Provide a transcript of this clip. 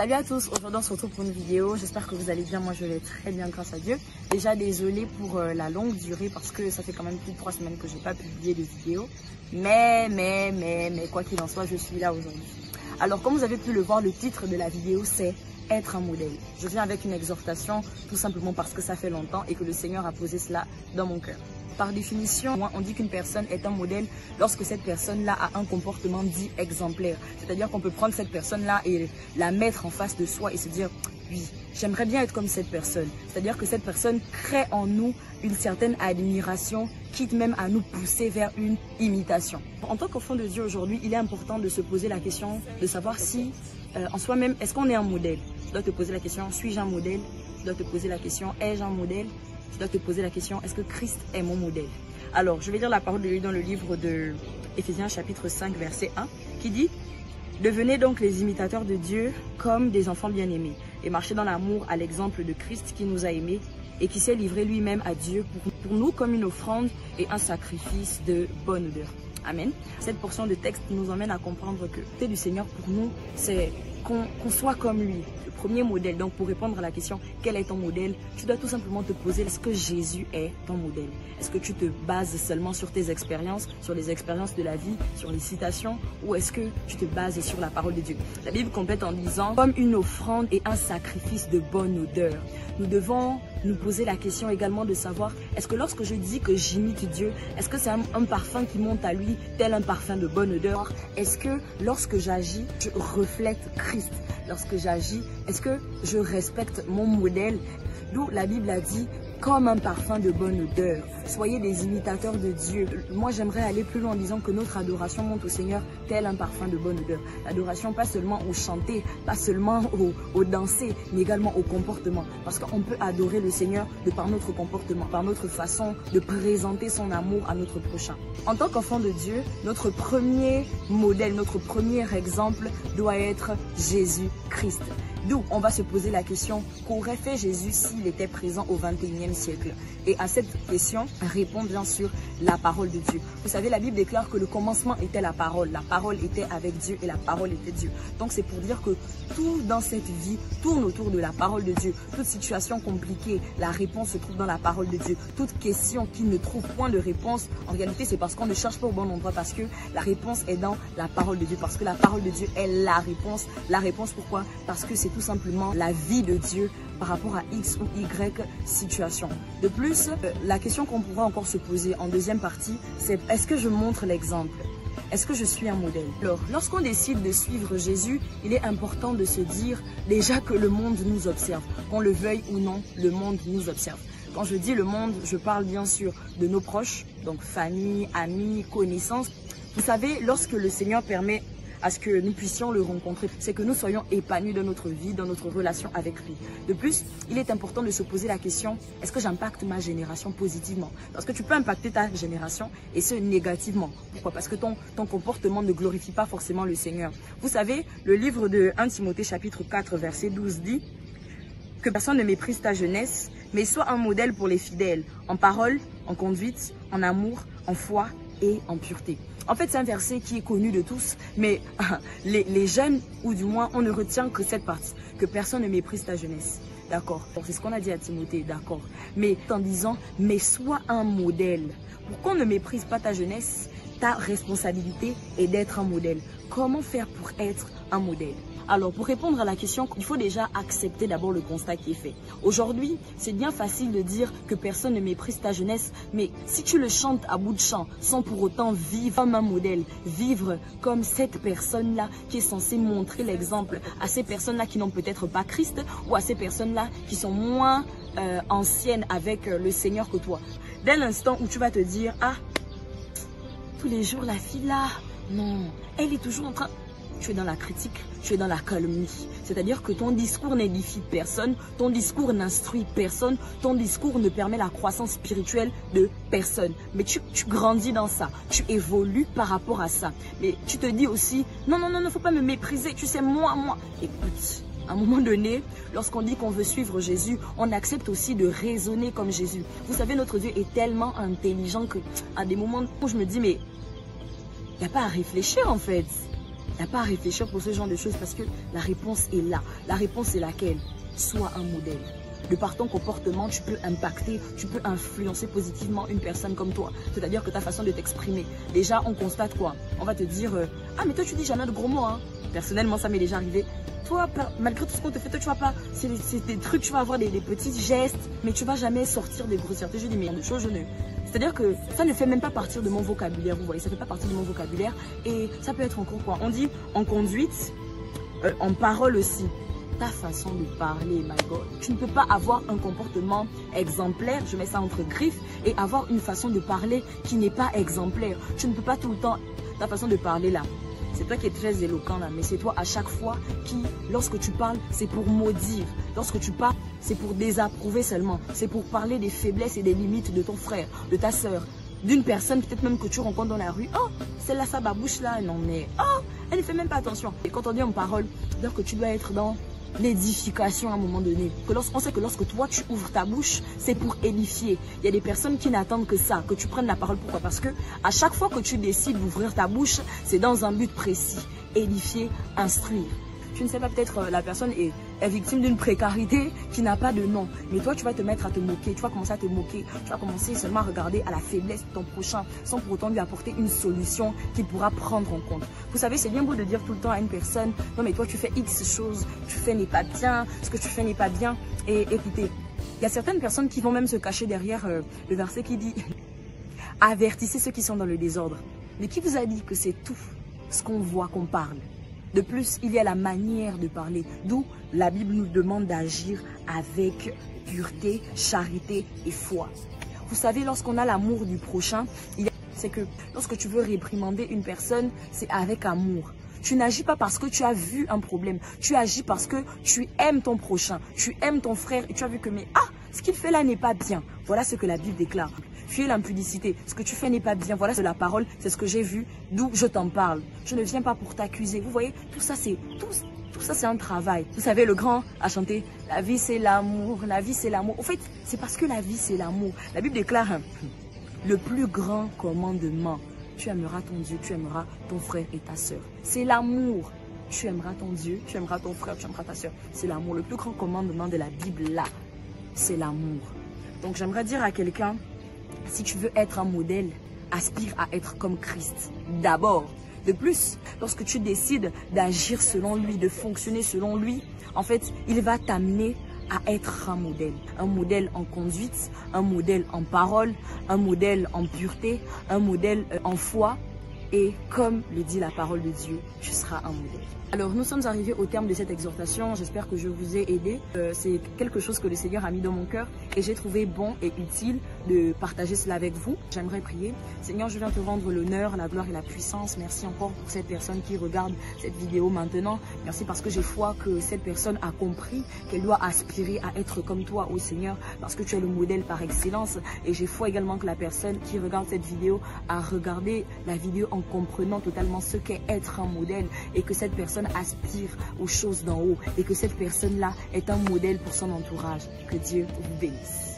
Salut à tous, aujourd'hui on se retrouve pour une vidéo, j'espère que vous allez bien, moi je vais très bien grâce à Dieu. Déjà désolée pour la longue durée parce que ça fait quand même plus de 3 semaines que je n'ai pas publié de vidéo. Mais quoi qu'il en soit, je suis là aujourd'hui. Alors comme vous avez pu le voir, le titre de la vidéo c'est être un modèle. Je viens avec une exhortation tout simplement parce que ça fait longtemps et que le Seigneur a posé cela dans mon cœur. Par définition, on dit qu'une personne est un modèle lorsque cette personne-là a un comportement dit exemplaire. C'est-à-dire qu'on peut prendre cette personne-là et la mettre en face de soi et se dire « oui, j'aimerais bien être comme cette personne ». C'est-à-dire que cette personne crée en nous une certaine admiration, quitte même à nous pousser vers une imitation. En tant qu'enfant de Dieu aujourd'hui, il est important de se poser la question de savoir si, en soi-même, est-ce qu'on est un modèle? Tu dois te poser la question « suis-je un modèle ?» Tu dois te poser la question « ai-je un modèle ?» Tu dois te poser la question, est-ce que Christ est mon modèle? Alors, je vais lire la parole de Dieu dans le livre de Éphésiens chapitre 5, verset 1, qui dit « Devenez donc les imitateurs de Dieu comme des enfants bien-aimés, et marchez dans l'amour à l'exemple de Christ qui nous a aimés et qui s'est livré lui-même à Dieu pour nous comme une offrande et un sacrifice de bonne odeur. » Amen. Cette portion de texte nous emmène à comprendre que le du Seigneur pour nous, c'est qu'on soit comme lui. Le premier modèle, donc pour répondre à la question, quel est ton modèle? Tu dois tout simplement te poser, est-ce que Jésus est ton modèle? Est-ce que tu te bases seulement sur tes expériences, sur les expériences de la vie, sur les citations, ou est-ce que tu te bases sur la parole de Dieu? La Bible complète en disant, comme une offrande et un sacrifice de bonne odeur. Nous devons nous poser la question également de savoir, est-ce que lorsque je dis que j'imite Dieu, est-ce que c'est un parfum qui monte à lui, tel un parfum de bonne odeur? Est-ce que lorsque j'agis, je reflète Christ? Lorsque j'agis, est-ce que je respecte mon modèle? D'où la Bible a dit, comme un parfum de bonne odeur. Soyez des imitateurs de Dieu. Moi, j'aimerais aller plus loin en disant que notre adoration monte au Seigneur tel un parfum de bonne odeur. L'adoration, pas seulement au chanter, pas seulement au danser, mais également au comportement. Parce qu'on peut adorer le Seigneur de par notre comportement, par notre façon de présenter son amour à notre prochain. En tant qu'enfant de Dieu, notre premier modèle, notre premier exemple doit être Jésus-Christ. D'où on va se poser la question, qu'aurait fait Jésus s'il était présent au XXIe siècle? Et à cette question répond bien sûr la parole de Dieu. Vous savez, la Bible déclare que le commencement était la parole était avec Dieu et la parole était Dieu. Donc c'est pour dire que tout dans cette vie tourne autour de la parole de Dieu. Toute situation compliquée, la réponse se trouve dans la parole de Dieu. Toute question qui ne trouve point de réponse, en réalité c'est parce qu'on ne cherche pas au bon endroit, parce que la réponse est dans la parole de Dieu, parce que la parole de Dieu est la réponse. La réponse pourquoi? Parce que c'est tout simplement la vie de Dieu par rapport à X ou Y situation. De plus, la question qu'on pourra encore se poser en deuxième partie, c'est est-ce que je montre l'exemple? Est-ce que je suis un modèle? Alors, lorsqu'on décide de suivre Jésus, il est important de se dire déjà que le monde nous observe. Qu'on le veuille ou non, le monde nous observe. Quand je dis le monde, je parle bien sûr de nos proches, donc famille, amis, connaissances. Vous savez, lorsque le Seigneur permet à ce que nous puissions le rencontrer, c'est que nous soyons épanouis dans notre vie, dans notre relation avec lui. De plus, il est important de se poser la question, est-ce que j'impacte ma génération positivement? Parce que tu peux impacter ta génération et ce négativement. Pourquoi? Parce que ton comportement ne glorifie pas forcément le Seigneur. Vous savez, le livre de 1 Timothée chapitre 4 verset 12 dit que personne ne méprise ta jeunesse, mais sois un modèle pour les fidèles, en parole, en conduite, en amour, en foi et en pureté. En fait, c'est un verset qui est connu de tous, mais les jeunes, ou du moins, on ne retient que cette partie, que personne ne méprise ta jeunesse. D'accord? C'est ce qu'on a dit à Timothée, d'accord. Mais en disant, mais sois un modèle. Pour qu'on ne méprise pas ta jeunesse, ta responsabilité est d'être un modèle. Comment faire pour être un modèle? Alors, pour répondre à la question, il faut déjà accepter d'abord le constat qui est fait. Aujourd'hui, c'est bien facile de dire que personne ne méprise ta jeunesse, mais si tu le chantes à bout de champ, sans pour autant vivre comme un modèle, vivre comme cette personne-là qui est censée montrer l'exemple à ces personnes-là qui n'ont peut-être pas Christ, ou à ces personnes-là qui sont moins anciennes avec le Seigneur que toi. Dès l'instant où tu vas te dire, ah, tous les jours la fille là, non, elle est toujours en train... Tu es dans la critique, tu es dans la calomnie. C'est-à-dire que ton discours n'édifie personne, ton discours n'instruit personne, ton discours ne permet la croissance spirituelle de personne. Mais tu grandis dans ça, tu évolues par rapport à ça. Mais tu te dis aussi, non, faut pas me mépriser, tu sais, moi. Écoute, à un moment donné, lorsqu'on dit qu'on veut suivre Jésus, on accepte aussi de raisonner comme Jésus. Vous savez, notre Dieu est tellement intelligent que à des moments où je me dis, mais il n'y a pas à réfléchir en fait. Il n'y a pas à réfléchir pour ce genre de choses parce que la réponse est là. La réponse est laquelle? Sois un modèle. De par ton comportement, tu peux impacter, tu peux influencer positivement une personne comme toi. C'est-à-dire que ta façon de t'exprimer. Déjà, on constate quoi? On va te dire ah, mais toi, tu dis jamais de gros mots. Hein. Personnellement, ça m'est déjà arrivé. Toi, malgré tout ce qu'on te fait, toi, tu vas pas. C'est des trucs, tu vas avoir des petits gestes, mais tu vas jamais sortir des grossièretés. Je dis, mais il y a des choses, je ne. C'est-à-dire que ça ne fait même pas partir de mon vocabulaire. Vous voyez, ça ne fait pas partie de mon vocabulaire. Et ça peut être encore quoi? On dit en conduite, en parole aussi. Ta façon de parler, my God. Tu ne peux pas avoir un comportement exemplaire, je mets ça entre griffes, et avoir une façon de parler qui n'est pas exemplaire. Tu ne peux pas tout le temps, ta façon de parler là. C'est toi qui es très éloquent là, mais c'est toi à chaque fois qui, lorsque tu parles, c'est pour maudire. Lorsque tu parles, c'est pour désapprouver seulement. C'est pour parler des faiblesses et des limites de ton frère, de ta soeur, d'une personne peut-être même que tu rencontres dans la rue. Oh, celle-là, sa babouche là, non mais, oh, elle ne fait même pas attention. Et quand on dit en parole, c'est-à-dire que tu dois être dans l'édification à un moment donné. On sait que lorsque toi tu ouvres ta bouche, c'est pour édifier. Il y a des personnes qui n'attendent que ça, que tu prennes la parole. Pourquoi? Parce que à chaque fois que tu décides d'ouvrir ta bouche, c'est dans un but précis. Édifier, instruire. Tu ne sais pas, peut-être la personne est victime d'une précarité qui n'a pas de nom. Mais toi, tu vas te mettre à te moquer. Tu vas commencer à te moquer. Tu vas commencer seulement à regarder à la faiblesse de ton prochain sans pour autant lui apporter une solution qu'il pourra prendre en compte. Vous savez, c'est bien beau de dire tout le temps à une personne, non mais toi tu fais X choses, tu fais n'est pas bien, ce que tu fais n'est pas bien. Et écoutez, il y a certaines personnes qui vont même se cacher derrière le verset qui dit « Avertissez ceux qui sont dans le désordre ». Mais qui vous a dit que c'est tout ce qu'on voit, qu'on parle? De plus, il y a la manière de parler, d'où la Bible nous demande d'agir avec pureté, charité et foi. Vous savez, lorsqu'on a l'amour du prochain, c'est que lorsque tu veux réprimander une personne, c'est avec amour. Tu n'agis pas parce que tu as vu un problème, tu agis parce que tu aimes ton prochain, tu aimes ton frère et tu as vu que mais ah, ce qu'il fait là n'est pas bien. Voilà ce que la Bible déclare. Fuis l'impudicité. Ce que tu fais n'est pas bien. Voilà, c'est la parole, c'est ce que j'ai vu, d'où je t'en parle. Je ne viens pas pour t'accuser. Vous voyez, tout ça, c'est un travail. Vous savez, le grand a chanté « La vie, c'est l'amour, la vie, c'est l'amour ». En fait, c'est parce que la vie, c'est l'amour. La Bible déclare le plus grand commandement. Tu aimeras ton Dieu, tu aimeras ton frère et ta sœur. C'est l'amour. Tu aimeras ton Dieu, tu aimeras ton frère, tu aimeras ta sœur. C'est l'amour. Le plus grand commandement de la Bible, là, c'est l'amour. Donc, j'aimerais dire à quelqu'un, si tu veux être un modèle, aspire à être comme Christ. D'abord. De plus, lorsque tu décides d'agir selon lui, de fonctionner selon lui, en fait, il va t'amener à être un modèle. Un modèle en conduite, un modèle en parole, un modèle en pureté, un modèle en foi. Et comme le dit la parole de Dieu, tu seras un modèle. Alors nous sommes arrivés au terme de cette exhortation. J'espère que je vous ai aidé. C'est quelque chose que le Seigneur a mis dans mon cœur et j'ai trouvé bon et utile de partager cela avec vous. J'aimerais prier. Seigneur, je viens te rendre l'honneur, la gloire et la puissance. Merci encore pour cette personne qui regarde cette vidéo maintenant. Merci parce que j'ai foi que cette personne a compris qu'elle doit aspirer à être comme toi, ô Seigneur, parce que tu es le modèle par excellence. Et j'ai foi également que la personne qui regarde cette vidéo a regardé la vidéo en comprenant totalement ce qu'est être un modèle et que cette personne aspire aux choses d'en haut et que cette personne-là est un modèle pour son entourage. Que Dieu vous bénisse.